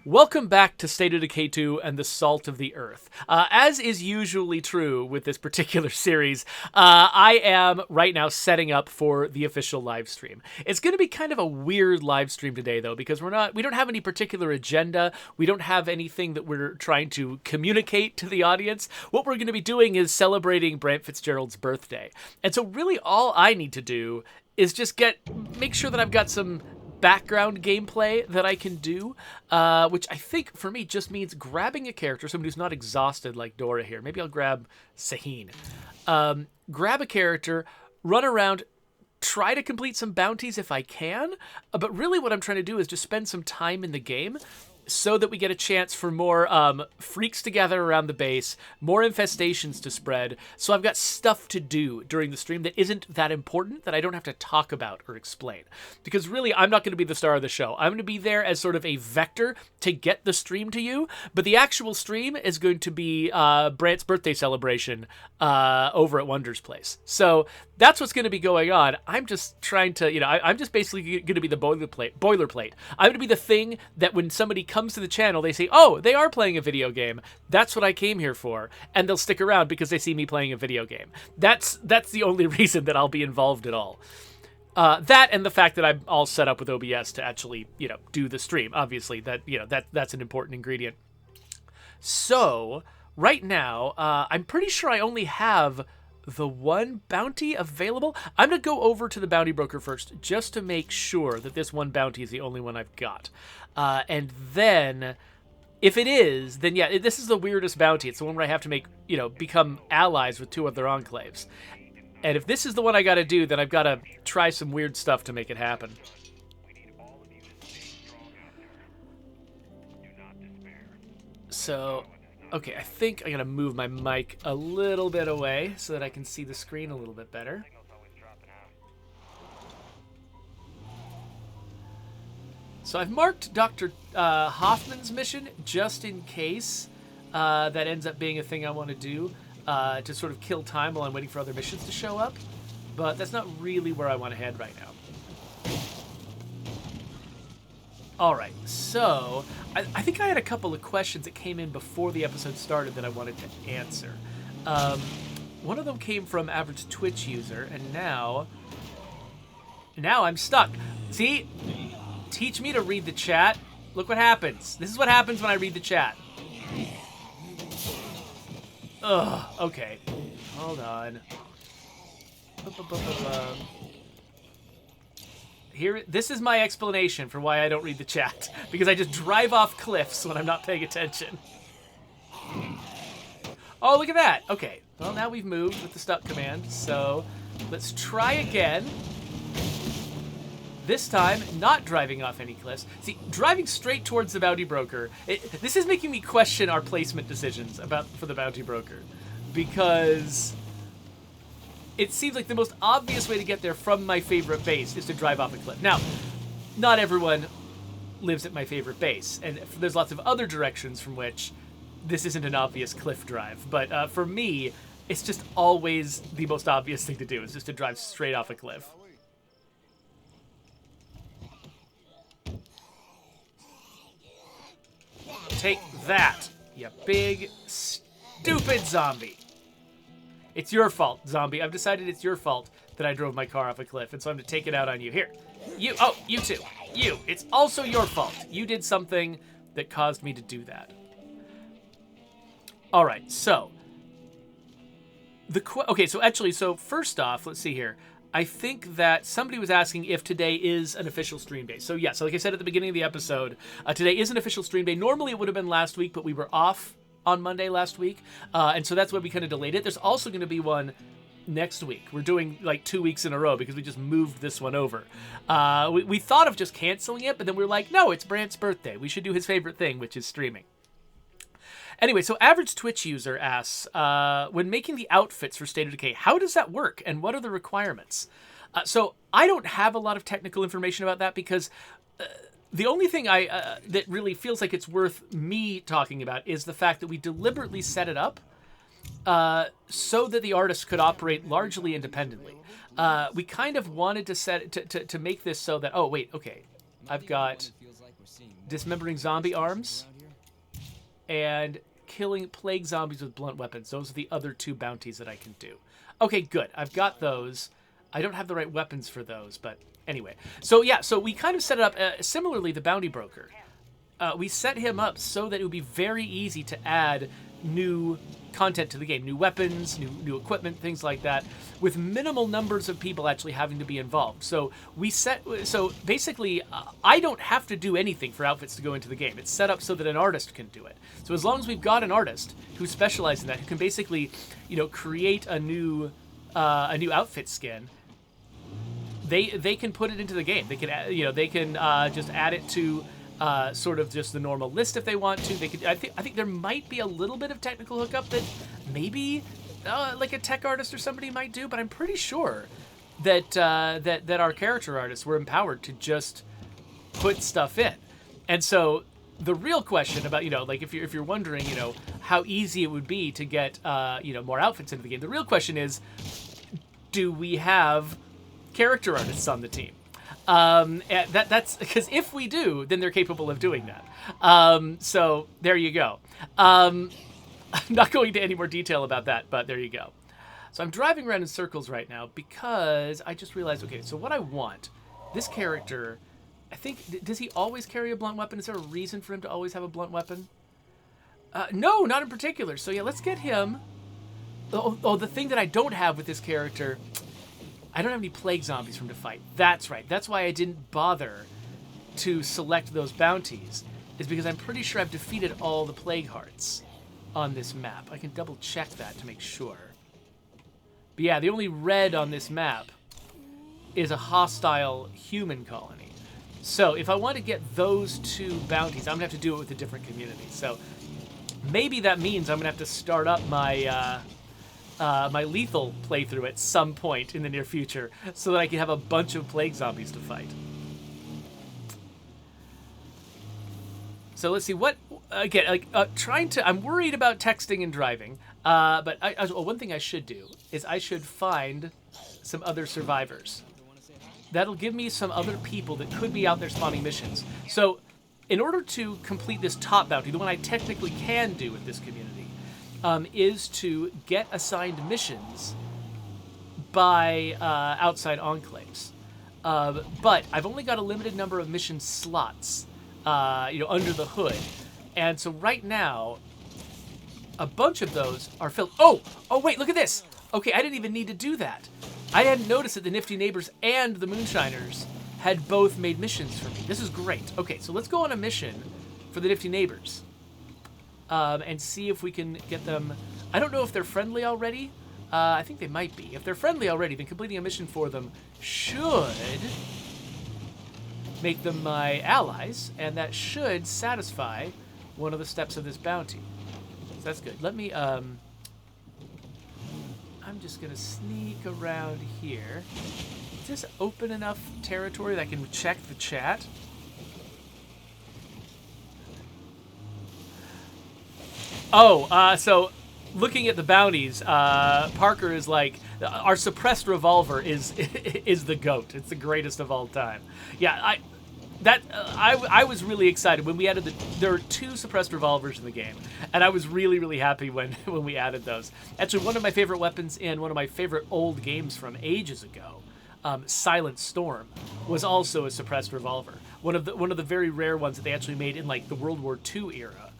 Welcome back to State of Decay 2 and the Salt of the Earth. As is usually true with this particular series, I am right now setting up for the official live stream. It's going to be kind of a weird live stream today, though, because we don't have any particular agenda. We don't have anything that we're trying to communicate to the audience. What we're going to be doing is celebrating Brant Fitzgerald's birthday. And so really all I need to do is just make sure that I've got some background gameplay that I can do, which I think for me just means grabbing a character, somebody who's not exhausted like Dora here. Maybe I'll grab Saheen. Grab a character, run around, try to complete some bounties if I can, but really what I'm trying to do is just spend some time in the game so that we get a chance for more freaks to gather around the base, more infestations to spread. So I've got stuff to do during the stream that isn't that important, that I don't have to talk about or explain. Because really, I'm not going to be the star of the show. I'm going to be there as sort of a vector to get the stream to you, but the actual stream is going to be Brant's birthday celebration over at Wonder's Place. So that's what's going to be going on. I'm just trying to, I'm just basically going to be the boilerplate. I'm going to be the thing that when somebody comes to the channel, they say, oh, they are playing a video game. That's what I came here for. And they'll stick around because they see me playing a video game. That's the only reason that I'll be involved at all. That and the fact that I'm all set up with OBS to actually, do the stream. Obviously, that's an important ingredient. So right now, I'm pretty sure I only have the one bounty available. I'm going to go over to the bounty broker first just to make sure that this one bounty is the only one I've got. And then if it is, then yeah, this is the weirdest bounty. It's the one where I have to become allies with two other enclaves. And if this is the one I got to do, then I've got to try some weird stuff to make it happen. So, okay, I think I'm going to move my mic a little bit away so that I can see the screen a little bit better. So I've marked Dr. Hoffman's mission just in case that ends up being a thing I want to do to sort of kill time while I'm waiting for other missions to show up. But that's not really where I want to head right now. All right, so I think I had a couple of questions that came in before the episode started that I wanted to answer. One of them came from average Twitch user, and now I'm stuck. See? Teach me to read the chat. Look what happens. This is what happens when I read the chat. Ugh, okay. Hold on. Here, this is my explanation for why I don't read the chat. Because I just drive off cliffs when I'm not paying attention. Oh, look at that. Okay. Well, now we've moved with the stuck command. So, let's try again. This time, not driving off any cliffs. See, driving straight towards the bounty broker. This is making me question our placement decisions for the bounty broker. Because it seems like the most obvious way to get there from my favorite base is to drive off a cliff. Now, not everyone lives at my favorite base. And there's lots of other directions from which this isn't an obvious cliff drive. But for me, it's just always the most obvious thing to do. Is just to drive straight off a cliff. Take that, you big, stupid zombie. It's your fault, zombie. I've decided it's your fault that I drove my car off a cliff, and so I'm going to take it out on you. Here. You too. You. It's also your fault. You did something that caused me to do that. All right, so. So first off, let's see here. I think that somebody was asking if today is an official stream day. So yeah, so like I said at the beginning of the episode, today is an official stream day. Normally it would have been last week, but we were off on Monday last week. And so that's why we kind of delayed it. There's also going to be one next week. We're doing like 2 weeks in a row because we just moved this one over. We thought of just canceling it, but then we were like, no, it's Brant's birthday. We should do his favorite thing, which is streaming. Anyway, so average Twitch user asks, when making the outfits for State of Decay, how does that work and what are the requirements? So I don't have a lot of technical information about that because the only thing that really feels like it's worth me talking about is the fact that we deliberately set it up so that the artists could operate largely independently. We kind of wanted to set to make this so that, oh, wait, okay, I've got dismembering zombie arms, and killing plague zombies with blunt weapons. Those are the other 2 bounties that I can do. Okay, good. I've got those. I don't have the right weapons for those, but anyway. So yeah, so we kind of set it up similarly. The bounty broker, we set him up so that it would be very easy to add new content to the game, new weapons, new equipment, things like that, with minimal numbers of people actually having to be involved. So basically, I don't have to do anything for outfits to go into the game. It's set up so that an artist can do it. So as long as we've got an artist who specializes in that, who can basically, create a new outfit skin, they can put it into the game. They can just add it to sort of just the normal list if they want to. They could. I think there might be a little bit of technical hookup that maybe like a tech artist or somebody might do, but I'm pretty sure that that our character artists were empowered to just put stuff in. And so the real question about, like if you're wondering, how easy it would be to get more outfits into the game, the real question is, do we have character artists on the team? That's because if we do, then they're capable of doing that. So there you go. I'm not going into any more detail about that, but there you go. So I'm driving around in circles right now because I just realized, okay, so what I want, this character, I think, does he always carry a blunt weapon? Is there a reason for him to always have a blunt weapon? No, not in particular. So yeah, let's get him. Oh, the thing that I don't have with this character, I don't have any plague zombies for him to fight. That's right. That's why I didn't bother to select those bounties, is because I'm pretty sure I've defeated all the plague hearts on this map. I can double check that to make sure. But yeah, the only red on this map is a hostile human colony. So if I want to get those 2 bounties, I'm going to have to do it with a different community. So maybe that means I'm going to have to start up my my lethal playthrough at some point in the near future so that I can have a bunch of plague zombies to fight. So let's see what, again, I'm worried about texting and driving, but one thing I should do is I should find some other survivors. That'll give me some other people that could be out there spawning missions. So in order to complete this top bounty, the one I technically can do with this community, is to get assigned missions by outside enclaves. But I've only got a limited number of mission slots, under the hood. And so right now, a bunch of those are filled. Oh, wait, look at this. Okay, I didn't even need to do that. I hadn't noticed that the Nifty Neighbors and the Moonshiners had both made missions for me. This is great. Okay, so let's go on a mission for the Nifty Neighbors. And see if we can get them. I don't know if they're friendly already. I think they might be. If they're friendly already, then completing a mission for them should make them my allies, and that should satisfy one of the steps of this bounty. So that's good. Let me, I'm just gonna sneak around here. Is this open enough territory that I can check the chat? So looking at the bounties, Parker is like, our suppressed revolver is the GOAT. It's the greatest of all time. Yeah, I was really excited when we added there are 2 suppressed revolvers in the game, and I was really, really happy when we added those. Actually, one of my favorite weapons in one of my favorite old games from ages ago, Silent Storm, was also a suppressed revolver. One of the very rare ones that they actually made in like the World War II era.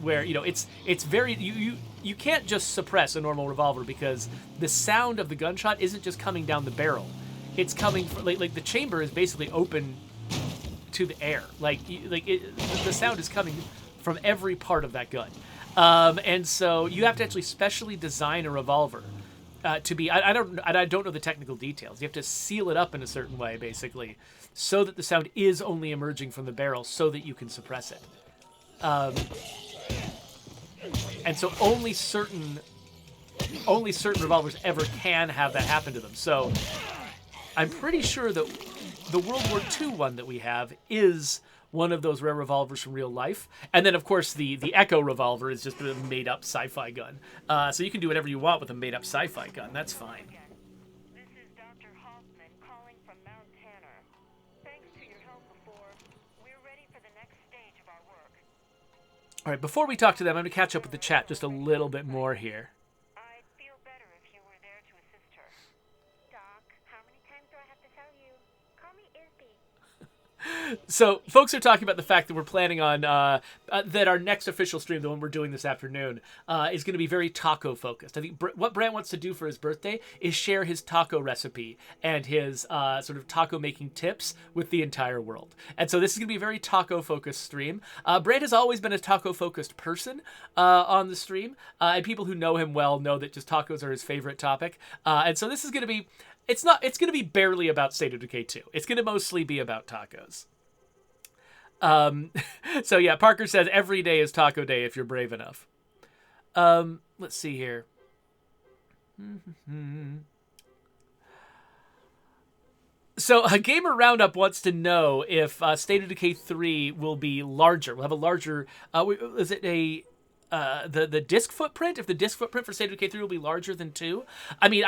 Where it's very you can't just suppress a normal revolver because the sound of the gunshot isn't just coming down the barrel, it's coming from, like the chamber is basically open to the air, the sound is coming from every part of that gun, and so you have to actually specially design a revolver to be. I don't know the technical details. You have to seal it up in a certain way, basically, so that the sound is only emerging from the barrel, so that you can suppress it. And so only certain revolvers ever can have that happen to them. So I'm pretty sure that the World War II one that we have is one of those rare revolvers from real life. And then, of course, the Echo revolver is just a made-up sci-fi gun. So you can do whatever you want with a made-up sci-fi gun. That's fine. This is Dr. Hoffman calling from Mount Tanner. Thanks to your help before, we're ready All right, before we talk to them, I'm going to catch up with the chat just a little bit more here. I'd feel better if you were there to assist her. Doc, how many times do I have to tell you? Call me Isby. So, folks are talking about the fact that we're planning on that our next official stream, the one we're doing this afternoon, is going to be very taco focused. I think what Brant wants to do for his birthday is share his taco recipe and his sort of taco making tips with the entire world. And so this is going to be a very taco focused stream. Brant has always been a taco focused person on the stream, and people who know him well know that just tacos are his favorite topic. And so this is going to be. It's going to be barely about State of Decay 2. It's going to mostly be about tacos. So yeah, Parker says every day is taco day if you're brave enough. Let's see here. So a Gamer Roundup wants to know if State of Decay 3 will be larger. We'll have a larger, is it the disc footprint? If the disc footprint for State of Decay 3 will be larger than 2? I mean,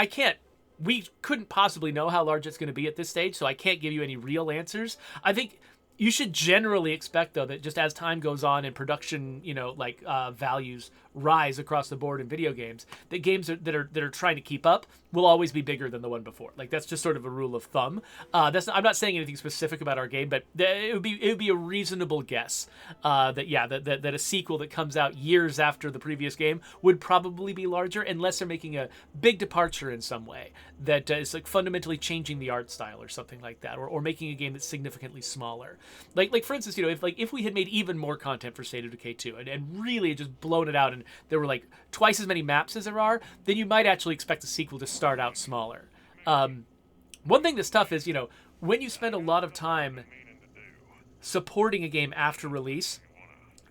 we couldn't possibly know how large it's going to be at this stage, so I can't give you any real answers. I think you should generally expect, though, that just as time goes on and production, values rise across the board in video games, that games that are trying to keep up will always be bigger than the one before. Like, that's just sort of a rule of thumb. I'm not saying anything specific about our game, but it would be a reasonable guess that a sequel that comes out years after the previous game would probably be larger, unless they're making a big departure in some way that is like fundamentally changing the art style or something like that, or making a game that's significantly smaller. Like for instance, if we had made even more content for State of Decay 2 and really just blown it out and there were like twice as many maps as there are, then you might actually expect the sequel to start out smaller. One thing that's tough is, when you spend a lot of time supporting a game after release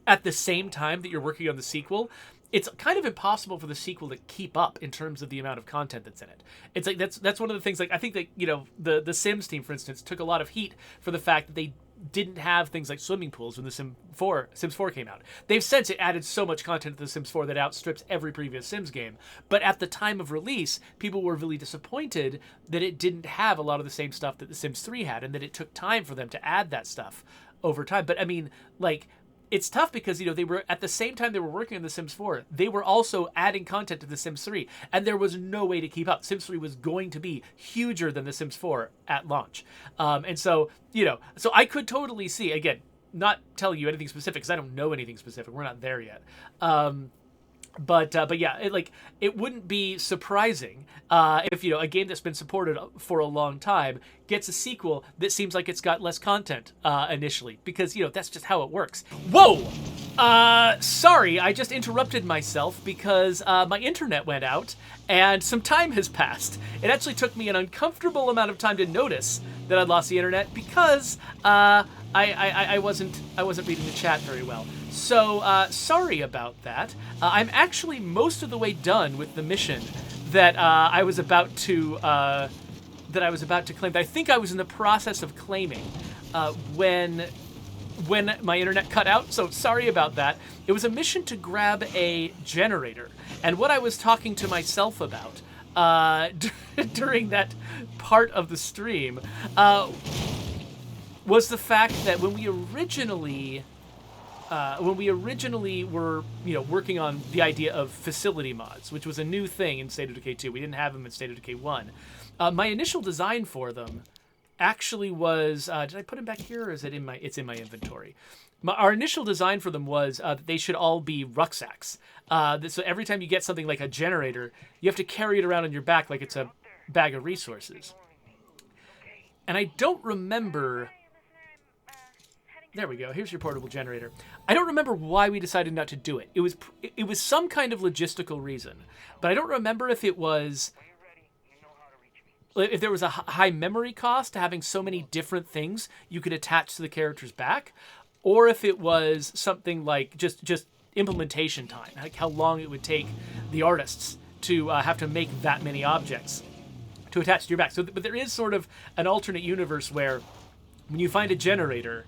at the same time that you're working on the sequel, it's kind of impossible for the sequel to keep up in terms of the amount of content that's in it. It's like that's one of the things. Like I think that the Sims team, for instance, took a lot of heat for the fact that they didn't have things like swimming pools when the Sims 4 came out. They've since added so much content to the Sims 4 that outstrips every previous Sims game. But at the time of release, people were really disappointed that it didn't have a lot of the same stuff that the Sims 3 had, and that it took time for them to add that stuff over time. But I mean, like, it's tough because, they were, at the same time they were working on The Sims 4, they were also adding content to The Sims 3, and there was no way to keep up. Sims 3 was going to be huger than The Sims 4 at launch. And so, so I could totally see, again, not telling you anything specific, because I don't know anything specific. We're not there yet. But yeah, it wouldn't be surprising if a game that's been supported for a long time gets a sequel that seems like it's got less content initially, because that's just how it works. Whoa! Sorry, I just interrupted myself because my internet went out and some time has passed. It actually took me an uncomfortable amount of time to notice that I'd lost the internet because I wasn't reading the chat very well. So, sorry about that. I'm actually most of the way done with the mission that I was about to claim. I think I was in the process of claiming when my internet cut out, so sorry about that. It was a mission to grab a generator, and what I was talking to myself about during that part of the stream was the fact that when we originally were, working on the idea of facility mods, which was a new thing in State of Decay 2, we didn't have them in State of Decay 1. My initial design for them actually was, did I put them back here, or is it it's in my inventory? Our initial design for them was that they should all be rucksacks. So every time you get something like a generator, you have to carry it around on your back like it's a bag of resources. And I don't remember... There we go. Here's your portable generator. I don't remember why we decided not to do it. It was some kind of logistical reason, but I don't remember if it was... if there was a high memory cost to having so many different things you could attach to the character's back, or if it was something like just implementation time, like how long it would take the artists to have to make that many objects to attach to your back. So, but there is sort of an alternate universe where when you find a generator,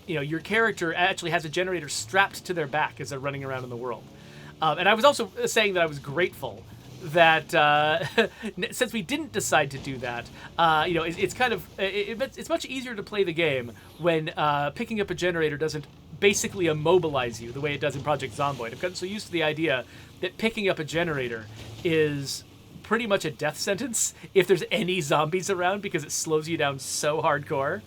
your character actually has a generator strapped to their back as they're running around in the world. And I was also saying that I was grateful that since we didn't decide to do that, it's kind of it's much easier to play the game when picking up a generator doesn't basically immobilize you the way it does in Project Zomboid. I've gotten so used to the idea that picking up a generator is pretty much a death sentence if there's any zombies around, because it slows you down so hardcore.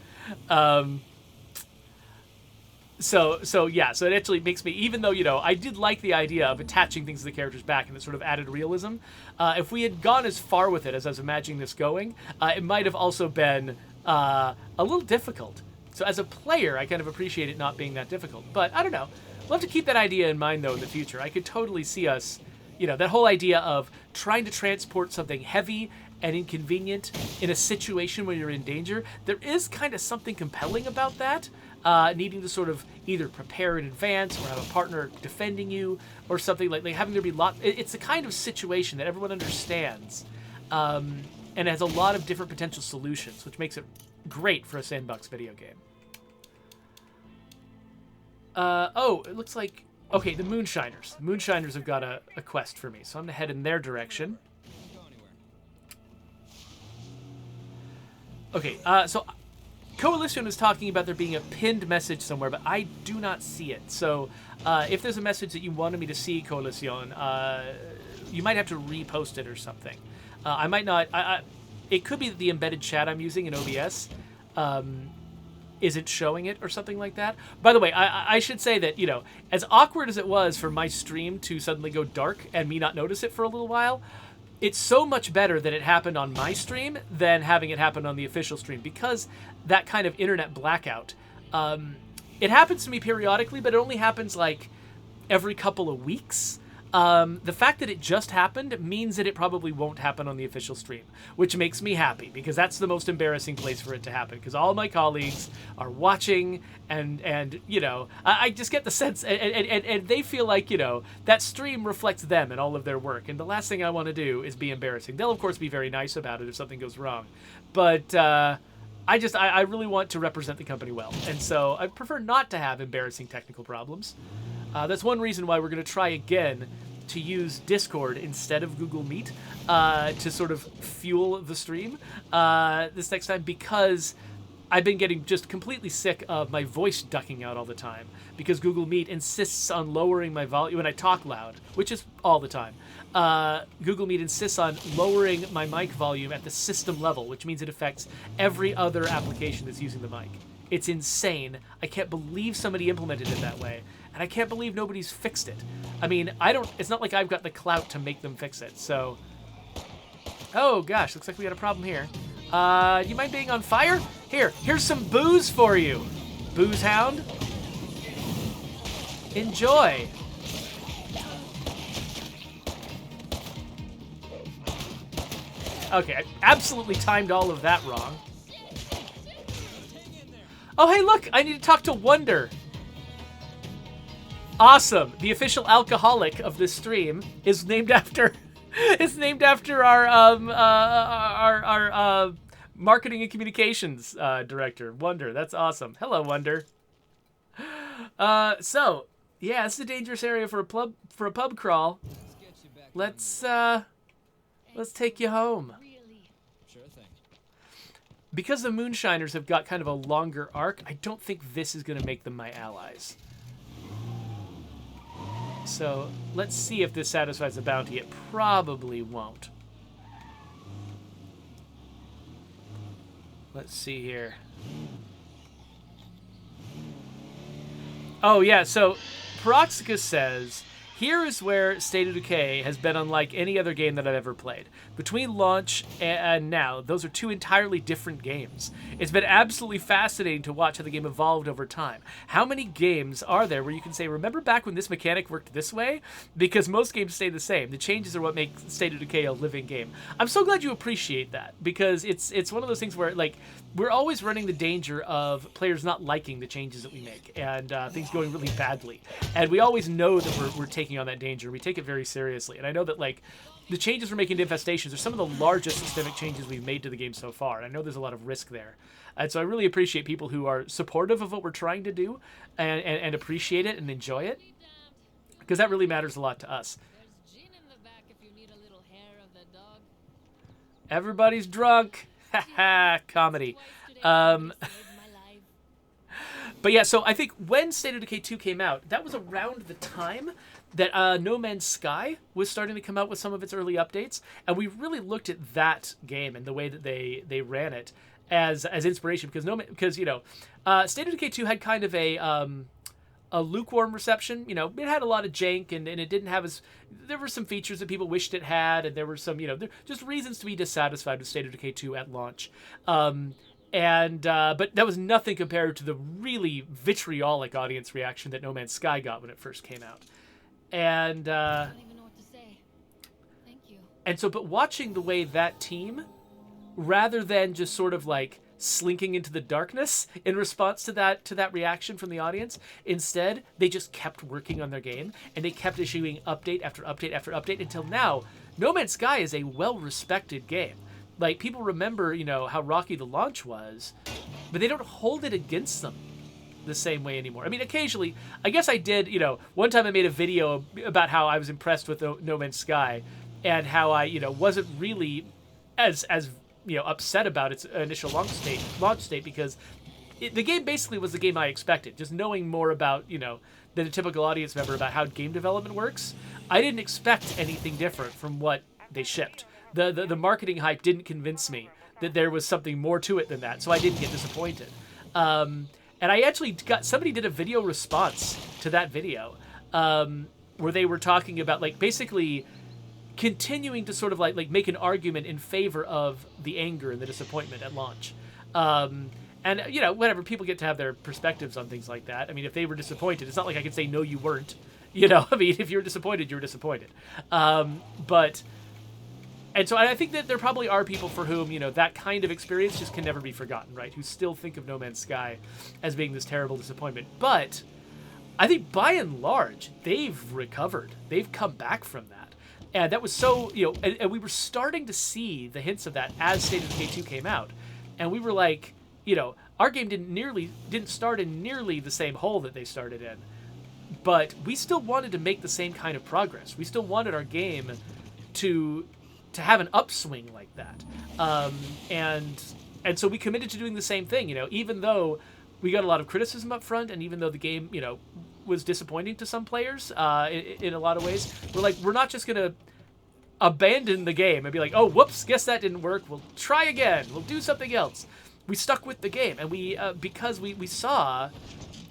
So it actually makes me, even though, I did like the idea of attaching things to the characters back and it sort of added realism, if we had gone as far with it as I was imagining this going, it might have also been a little difficult. So as a player, I kind of appreciate it not being that difficult. But I don't know. We'll have to keep that idea in mind, though, in the future. I could totally see us, that whole idea of trying to transport something heavy and inconvenient in a situation where you're in danger. There is kind of something compelling about that. Needing to sort of either prepare in advance or have a partner defending you or something like having there be it's a kind of situation that everyone understands, and it has a lot of different potential solutions, which makes it great for a sandbox video game. It looks like, okay, the Moonshiners. The Moonshiners have got a quest for me, so I'm gonna head in their direction. Okay, so Coalition is talking about there being a pinned message somewhere, but I do not see it. So if there's a message that you wanted me to see, Coalition, you might have to repost it or something. I might not. It could be that the embedded chat I'm using in OBS isn't showing it or something like that. By the way, I should say that, as awkward as it was for my stream to suddenly go dark and me not notice it for a little while, it's so much better that it happened on my stream than having it happen on the official stream, because that kind of internet blackout, it happens to me periodically, but it only happens like every couple of weeks. The fact that it just happened means that it probably won't happen on the official stream, which makes me happy, because that's the most embarrassing place for it to happen, because all my colleagues are watching, and I just get the sense, and they feel like, that stream reflects them and all of their work, and the last thing I want to do is be embarrassing. They'll, of course, be very nice about it if something goes wrong, but I really want to represent the company well, and so I prefer not to have embarrassing technical problems. That's one reason why we're going to try again to use Discord instead of Google Meet to sort of fuel the stream this next time, because I've been getting just completely sick of my voice ducking out all the time, because Google Meet insists on lowering my volume when I talk loud, which is all the time. Google Meet insists on lowering my mic volume at the system level, which means it affects every other application that's using the mic. It's insane. I can't believe somebody implemented it that way. And I can't believe nobody's fixed it. I mean, it's not like I've got the clout to make them fix it, so. Oh gosh, looks like we got a problem here. You mind being on fire? Here's some booze for you. Booze hound. Enjoy. Okay, I absolutely timed all of that wrong. Oh, hey, look, I need to talk to Wonder. Awesome. The official alcoholic of this stream is named after our marketing and communications director, Wonder. That's awesome. Hello, Wonder. So yeah, this is a dangerous area for a pub crawl. Let's take you home. Sure thing. Because the Moonshiners have got kind of a longer arc, I don't think this is going to make them my allies. So let's see if this satisfies the bounty. It probably won't. Let's see here. Oh yeah, so Peroxicus says, here is where State of Decay has been unlike any other game that I've ever played. Between launch and now, those are two entirely different games. It's been absolutely fascinating to watch how the game evolved over time. How many games are there where you can say, remember back when this mechanic worked this way? Because most games stay the same. The changes are what make State of Decay a living game. I'm so glad you appreciate that, because it's one of those things where, like, we're always running the danger of players not liking the changes that we make and things going really badly. And we always know that we're taking on that danger. We take it very seriously. And I know that, like, the changes we're making to Infestations are some of the largest systemic changes we've made to the game so far. And I know there's a lot of risk there. And so I really appreciate people who are supportive of what we're trying to do and appreciate it and enjoy it, because that really matters a lot to us. There's gin in the back if you need a little hair of the dog. Everybody's drunk. Ha ha, comedy. But yeah, so I think when State of Decay 2 came out, that was around the time that No Man's Sky was starting to come out with some of its early updates, and we really looked at that game and the way that they ran it as inspiration, because State of Decay 2 had kind of a lukewarm reception. It had a lot of jank, and it didn't have there were some features that people wished it had, and there were some just reasons to be dissatisfied with State of Decay 2 at launch. But that was nothing compared to the really vitriolic audience reaction that No Man's Sky got when it first came out. And I don't even know what to say. Thank you. and so, but watching the way that team, rather than just sort of like slinking into the darkness in response to that reaction from the audience, instead they just kept working on their game, and they kept issuing update after update after update until now. No Man's Sky is a well-respected game. Like, people remember, how rocky the launch was, but they don't hold it against them the same way anymore. I mean, occasionally, I guess I did, one time I made a video about how I was impressed with No Man's Sky, and how I, wasn't really as upset about its initial launch state, because the game basically was the game I expected. Just knowing more about, than a typical audience member about how game development works, I didn't expect anything different from what they shipped. The marketing hype didn't convince me that there was something more to it than that, so I didn't get disappointed. And I actually somebody did a video response to that video, where they were talking about, like, basically continuing to sort of like make an argument in favor of the anger and the disappointment at launch. And whatever, people get to have their perspectives on things like that. I mean, if they were disappointed, it's not like I could say, no, you weren't. I mean, if you were disappointed, you were disappointed. And so I think that there probably are people for whom, that kind of experience just can never be forgotten, right? Who still think of No Man's Sky as being this terrible disappointment. But I think by and large, they've recovered. They've come back from that. And that was so, and we were starting to see the hints of that as State of Decay 2 came out. And we were like, our game didn't start in nearly the same hole that they started in. But we still wanted to make the same kind of progress. We still wanted our game to have an upswing like that. And so we committed to doing the same thing, even though we got a lot of criticism up front, and even though the game, was disappointing to some players in a lot of ways, we're not just going to abandon the game and be like, oh, whoops, guess that didn't work. We'll try again. We'll do something else. We stuck with the game, and we because we saw,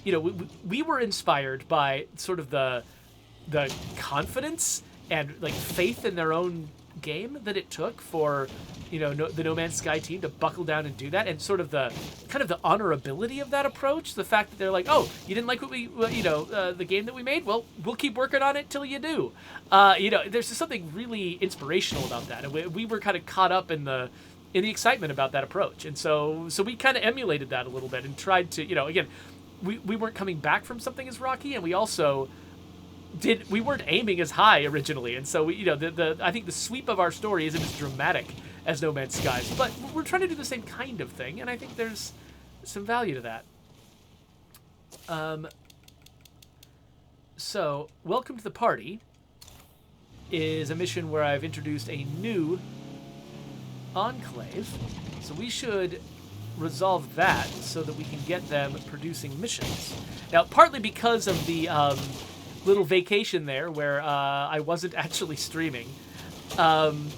we were inspired by sort of the confidence and like faith in their own game that it took for the No Man's Sky team to buckle down and do that, and sort of the kind of the honorability of that approach, the fact that they're like, oh, you didn't like what the game that we made, well, we'll keep working on it till you do. There's just something really inspirational about that, and we were kind of caught up in the excitement about that approach, and so we kind of emulated that a little bit and tried to, again, we weren't coming back from something as rocky, and we also we weren't aiming as high originally, and so we, I think the sweep of our story isn't as dramatic as No Man's Sky's, but we're trying to do the same kind of thing, and I think there's some value to that. So, Welcome to the Party is a mission where I've introduced a new enclave, so we should resolve that so that we can get them producing missions. Now, partly because of the little vacation there where I wasn't actually streaming, I'm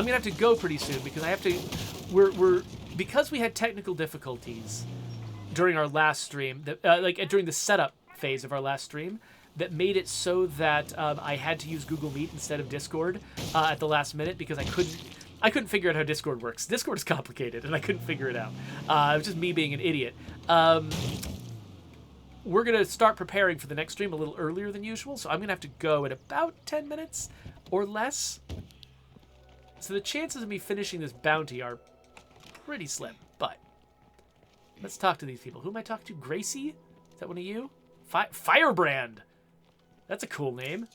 gonna have to go pretty soon because I have to. Because we had technical difficulties during our last stream, during the setup phase of our last stream, that made it so that I had to use Google Meet instead of Discord at the last minute because I couldn't figure out how Discord works. Discord is complicated, and I couldn't figure it out. It was just me being an idiot. We're going to start preparing for the next stream a little earlier than usual, so I'm going to have to go in about 10 minutes or less. So the chances of me finishing this bounty are pretty slim, but let's talk to these people. Who am I talking to? Gracie? Is that one of you? Firebrand! That's a cool name.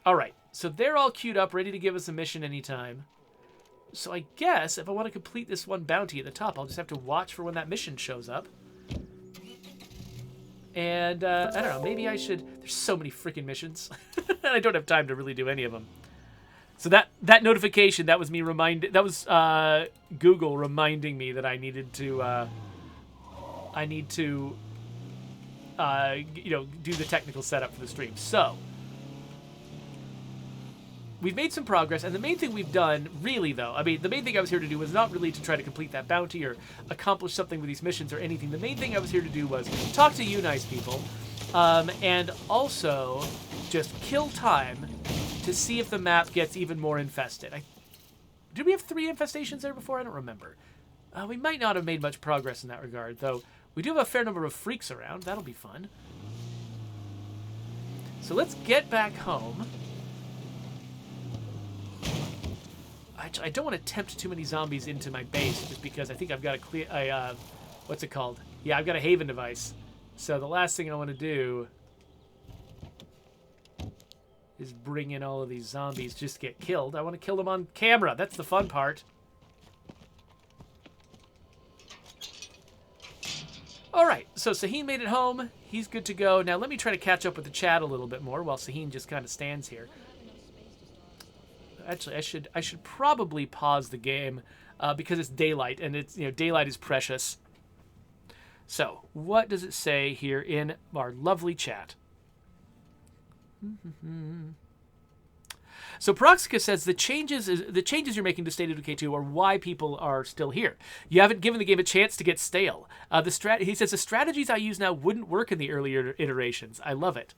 All right, so they're all queued up, ready to give us a mission anytime. So I guess if I want to complete this one bounty at the top, I'll just have to watch for when that mission shows up. And, I don't know, maybe I should... There's so many freaking missions. And I don't have time to really do any of them. So that notification, that was me that was Google reminding me that I need to do the technical setup for the stream. So we've made some progress, and the main thing we've done, really, though, I mean, the main thing I was here to do was not really to try to complete that bounty or accomplish something with these missions or anything. The main thing I was here to do was talk to you nice people, and also just kill time to see if the map gets even more infested. Did we have 3 infestations there before? I don't remember. We might not have made much progress in that regard, though we do have a fair number of freaks around. That'll be fun. So let's get back home. I don't want to tempt too many zombies into my base, just because I think I've got what's it called? Yeah, I've got a Haven device. So the last thing I want to do is bring in all of these zombies just to get killed. I want to kill them on camera. That's the fun part. All right, so Sahin made it home. He's good to go. Now let me try to catch up with the chat a little bit more while Sahin just kind of stands here. Actually, I should probably pause the game because it's daylight, and it's daylight is precious. So, what does it say here in our lovely chat? So Proxica says the changes you're making to State of Decay 2 are why people are still here. You haven't given the game a chance to get stale. He says the strategies I use now wouldn't work in the earlier iterations. I love it.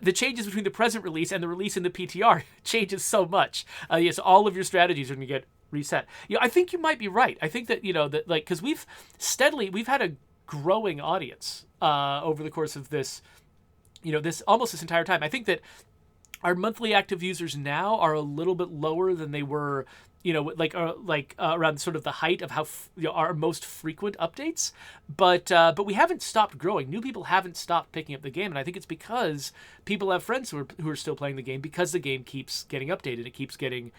The changes between the present release and the release in the PTR changes so much. Yes, all of your strategies are going to get reset. I think you might be right. I think that because we've had a growing audience over the course of this, this entire time. I think that our monthly active users now are a little bit lower than they were, around sort of the height of how our most frequent updates. But we haven't stopped growing. New people haven't stopped picking up the game, and I think it's because people have friends who are still playing the game because the game keeps getting updated, it keeps getting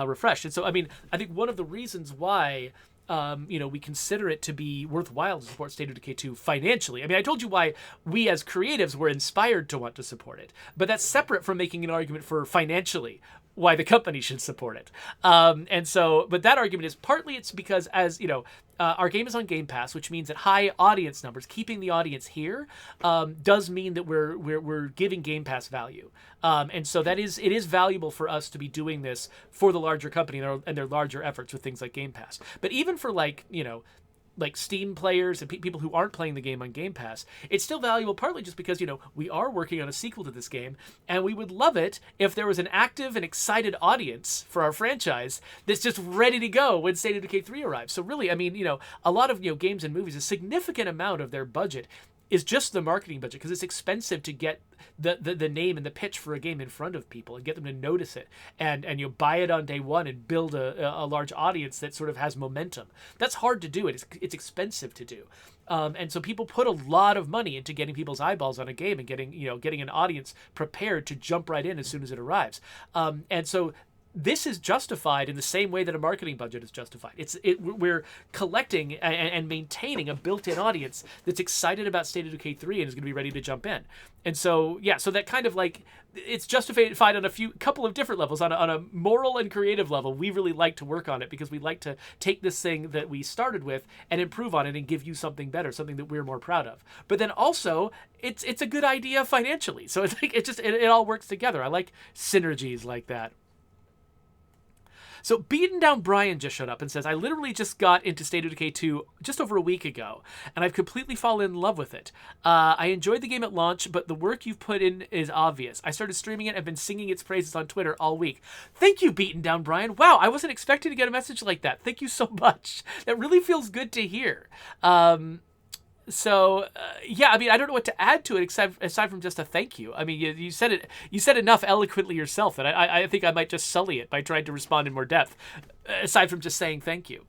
refreshed. And so, I mean, I think one of the reasons why we consider it to be worthwhile to support State of Decay 2 financially. I mean, I told you why we as creatives were inspired to want to support it, but that's separate from making an argument for financially why the company should support it. But that argument is partly it's because our game is on Game Pass, which means that high audience numbers, keeping the audience here, does mean that we're giving Game Pass value. And so it is valuable for us to be doing this for the larger company and their larger efforts with things like Game Pass. But even for like Steam players and people who aren't playing the game on Game Pass, it's still valuable partly just because, we are working on a sequel to this game, and we would love it if there was an active and excited audience for our franchise that's just ready to go when State of Decay 3 arrives. So really, I mean, a lot of, games and movies, a significant amount of their budget is just the marketing budget because it's expensive to get the name and the pitch for a game in front of people and get them to notice it and you buy it on day one and build a large audience that sort of has momentum. That's hard to do. It's expensive to do. And so people put a lot of money into getting people's eyeballs on a game and getting an audience prepared to jump right in as soon as it arrives. And so this is justified in the same way that a marketing budget is justified. We're collecting and maintaining a built-in audience that's excited about State of Decay 3 and is going to be ready to jump in. And so, so that kind of it's justified on a couple of different levels. On a moral and creative level, we really like to work on it because we like to take this thing that we started with and improve on it and give you something better, something that we're more proud of. But then also, it's a good idea financially. So it all works together. I like synergies like that. So Beaten Down Brian just showed up and says, I literally just got into State of Decay 2 just over a week ago, and I've completely fallen in love with it. I enjoyed the game at launch, but the work you've put in is obvious. I started streaming it and have been singing its praises on Twitter all week. Thank you, Beaten Down Brian. Wow, I wasn't expecting to get a message like that. Thank you so much. That really feels good to hear. I mean, I don't know what to add to it aside from just a thank you. I mean, you said it. You said enough eloquently yourself that I think I might just sully it by trying to respond in more depth, aside from just saying thank you.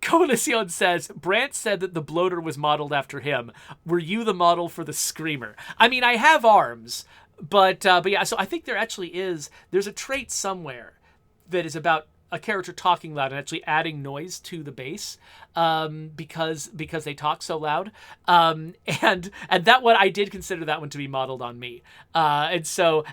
Coalition says, Brant said that the bloater was modeled after him. Were you the model for the screamer? I mean, I have arms, but yeah, so I think there's a trait somewhere that is about a character talking loud and actually adding noise to the bass, because they talk so loud. And that one, I did consider that one to be modeled on me. And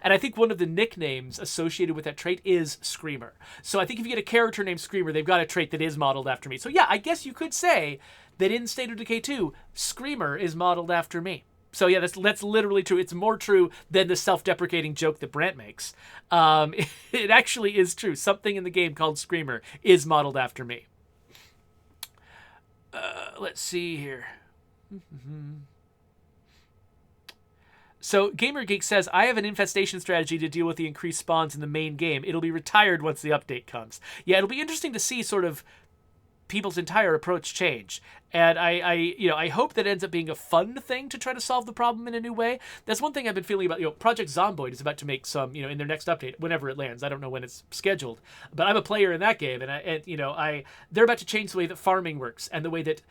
I think one of the nicknames associated with that trait is Screamer. So I think if you get a character named Screamer, they've got a trait that is modeled after me. So yeah, I guess you could say that in State of Decay 2, Screamer is modeled after me. So yeah, that's literally true. It's more true than the self-deprecating joke that Brant makes. It actually is true. Something in the game called Screamer is modeled after me. Let's see here. So GamerGeek says, I have an infestation strategy to deal with the increased spawns in the main game. It'll be retired once the update comes. Yeah, it'll be interesting to see sort of people's entire approach change. And I hope that ends up being a fun thing to try to solve the problem in a new way. That's one thing I've been feeling about, Project Zomboid is about to make some, in their next update, whenever it lands. I don't know when it's scheduled, but I'm a player in that game, and they're about to change the way that farming works and the way that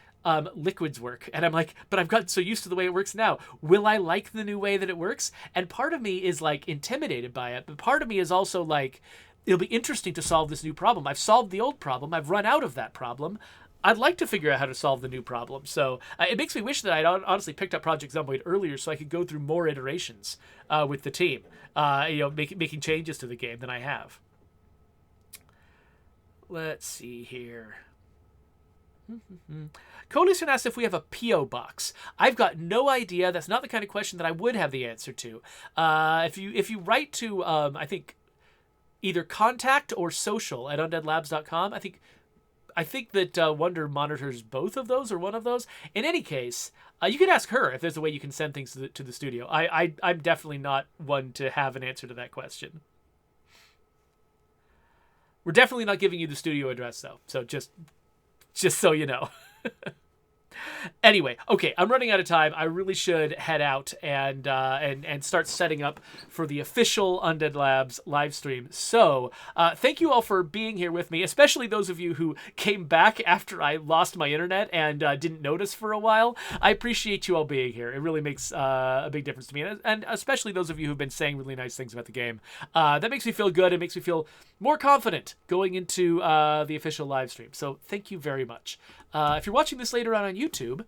liquids work. And I'm like, but I've gotten so used to the way it works now. Will I like the new way that it works? And part of me is like intimidated by it, but part of me is also like, it'll be interesting to solve this new problem. I've solved the old problem. I've run out of that problem. I'd like to figure out how to solve the new problem. So it makes me wish that I'd honestly picked up Project Zomboid earlier so I could go through more iterations with the team, making changes to the game than I have. Let's see here. Coalition asks if we have a P.O. box. I've got no idea. That's not the kind of question that I would have the answer to. If you write to, I think, either contact or social at undeadlabs.com. I think that Wonder monitors both of those or one of those. In any case, you can ask her if there's a way you can send things to the studio. I'm definitely not one to have an answer to that question. We're definitely not giving you the studio address, though. So just so you know. Anyway, okay, I'm running out of time. I really should head out and start setting up for the official Undead Labs live stream. So, thank you all for being here with me, especially those of you who came back after I lost my internet and didn't notice for a while. I appreciate you all being here. It really makes a big difference to me, and especially those of you who've been saying really nice things about the game. That makes me feel good. It makes me feel more confident going into the official live stream. So, thank you very much. If you're watching this later on YouTube,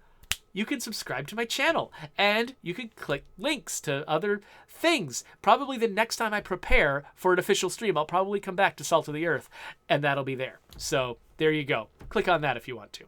you can subscribe to my channel, and you can click links to other things. Probably the next time I prepare for an official stream, I'll probably come back to Salt of the Earth, and that'll be there. So there you go. Click on that if you want to.